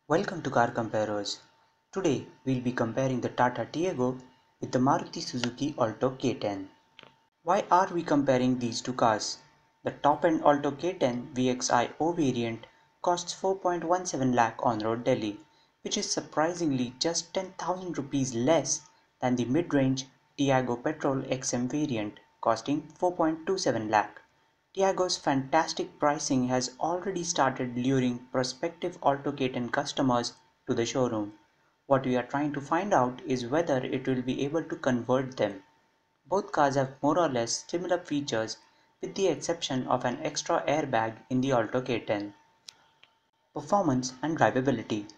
Welcome to Car Comparers. Today we'll be comparing the Tata Tiago with the Maruti Suzuki Alto K10. Why are we comparing these two cars? The top-end Alto K10 VXIO variant costs 4.17 lakh on-road Delhi, which is surprisingly just 10,000 rupees less than the mid-range Tiago Petrol XM variant costing 4.27 lakh. Tiago's fantastic pricing has already started luring prospective Alto K10 customers to the showroom. What we are trying to find out is whether it will be able to convert them. Both cars have more or less similar features with the exception of an extra airbag in the Alto K10. Performance and drivability.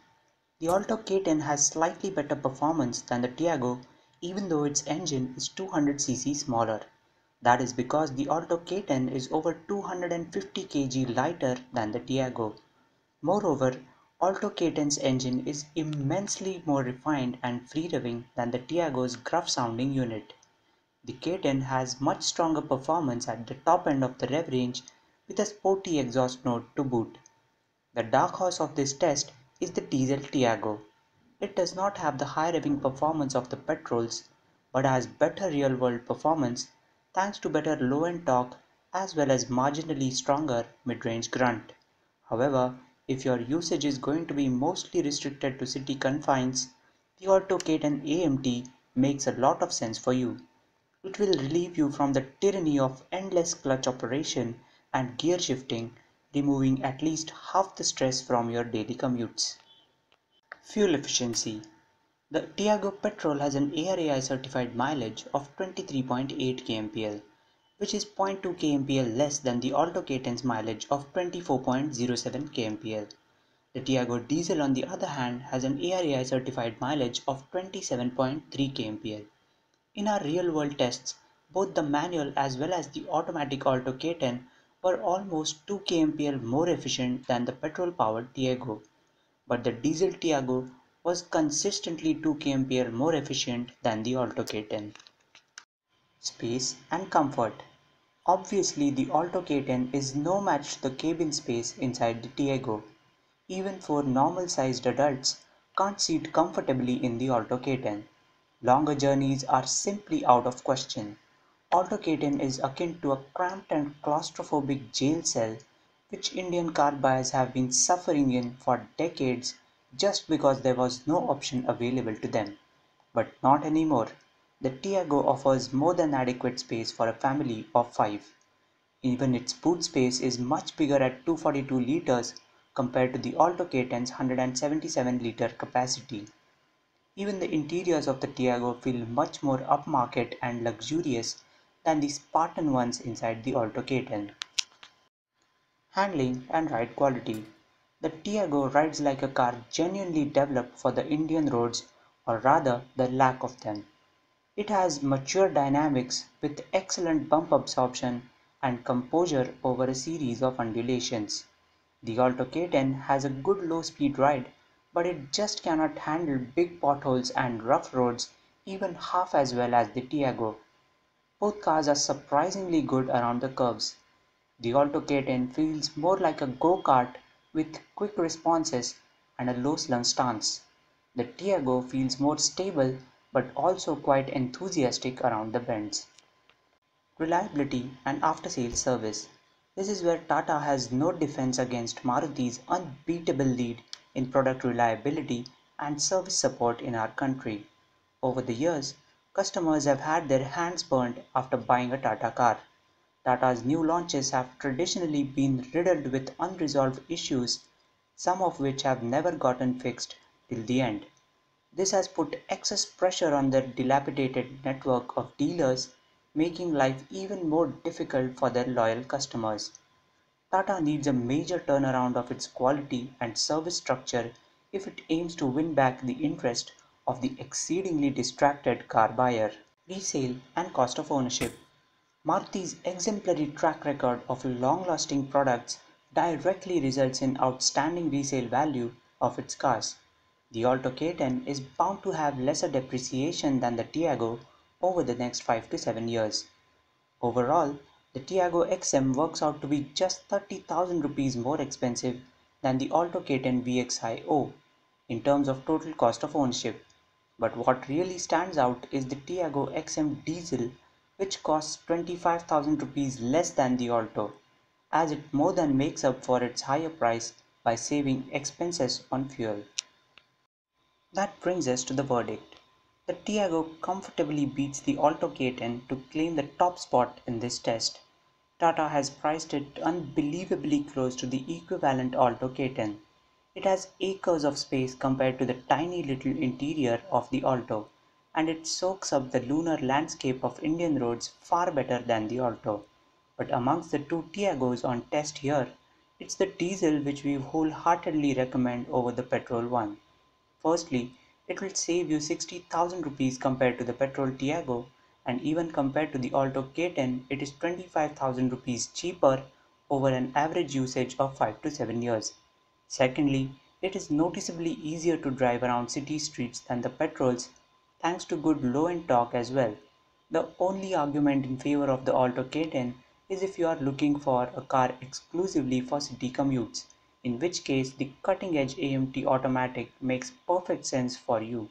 The Alto K10 has slightly better performance than the Tiago even though its engine is 200cc smaller. That is because the Alto K10 is over 250 kg lighter than the Tiago. Moreover, Alto K10's engine is immensely more refined and free-revving than the Tiago's gruff-sounding unit. The K10 has much stronger performance at the top end of the rev range with a sporty exhaust note to boot. The dark horse of this test is the diesel Tiago. It does not have the high revving performance of the petrols, but has better real-world performance thanks to better low-end torque as well as marginally stronger mid-range grunt. However, if your usage is going to be mostly restricted to city confines, the Alto K10 AMT makes a lot of sense for you. It will relieve you from the tyranny of endless clutch operation and gear shifting, removing at least half the stress from your daily commutes. Fuel efficiency. The Tiago Petrol has an ARAI certified mileage of 23.8 kmpl, which is 0.2 kmpl less than the Alto K10's mileage of 24.07 kmpl. The Tiago Diesel on the other hand has an ARAI certified mileage of 27.3 kmpl. In our real-world tests, both the manual as well as the automatic Alto K10 were almost 2 kmpl more efficient than the petrol-powered Tiago, but the diesel Tiago was consistently 2 kmpl more efficient than the Alto K10. Space and comfort. Obviously, the Alto K10 is no match to the cabin space inside the Tiago. Even for normal-sized adults can't sit comfortably in the Alto K10. Longer journeys are simply out of question. Alto K10 is akin to a cramped and claustrophobic jail cell which Indian car buyers have been suffering in for decades just because there was no option available to them. But not anymore. The Tiago offers more than adequate space for a family of 5. Even its boot space is much bigger at 242 liters compared to the Alto K10's 177-liter capacity. Even the interiors of the Tiago feel much more upmarket and luxurious than the Spartan ones inside the Alto K10. Handling and ride quality. The Tiago rides like a car genuinely developed for the Indian roads, or rather the lack of them. It has mature dynamics with excellent bump absorption and composure over a series of undulations. The Alto K10 has a good low-speed ride, but it just cannot handle big potholes and rough roads even half as well as the Tiago. Both cars are surprisingly good around the curves. The Alto K10 feels more like a go-kart with quick responses and a low-slung stance. The Tiago feels more stable but also quite enthusiastic around the bends. Reliability and after-sales service. This is where Tata has no defense against Maruti's unbeatable lead in product reliability and service support in our country. Over the years, customers have had their hands burnt after buying a Tata car. Tata's new launches have traditionally been riddled with unresolved issues, some of which have never gotten fixed till the end. This has put excess pressure on their dilapidated network of dealers, making life even more difficult for their loyal customers. Tata needs a major turnaround of its quality and service structure if it aims to win back the interest of the exceedingly distracted car buyer. Resale and cost of ownership. Maruti's exemplary track record of long-lasting products directly results in outstanding resale value of its cars. The Alto K10 is bound to have lesser depreciation than the Tiago over the next 5 to 7 years. Overall, the Tiago XM works out to be just 30,000 rupees more expensive than the Alto K10 VXIO, in terms of total cost of ownership. But what really stands out is the Tiago XM Diesel, which costs 25,000 rupees less than the Alto, as it more than makes up for its higher price by saving expenses on fuel. That brings us to the verdict. The Tiago comfortably beats the Alto K10 to claim the top spot in this test. Tata has priced it unbelievably close to the equivalent Alto K10. It has acres of space compared to the tiny little interior of the Alto, and it soaks up the lunar landscape of Indian roads far better than the Alto. But amongst the two Tiagos on test here, it's the diesel which we wholeheartedly recommend over the petrol one. Firstly, it will save you 60,000 rupees compared to the petrol Tiago, and even compared to the Alto K10 it is 25,000 rupees cheaper over an average usage of 5 to 7 years. Secondly, it is noticeably easier to drive around city streets than the petrols, thanks to good low-end torque as well. The only argument in favor of the Alto K10 is if you are looking for a car exclusively for city commutes, in which case the cutting-edge AMT automatic makes perfect sense for you.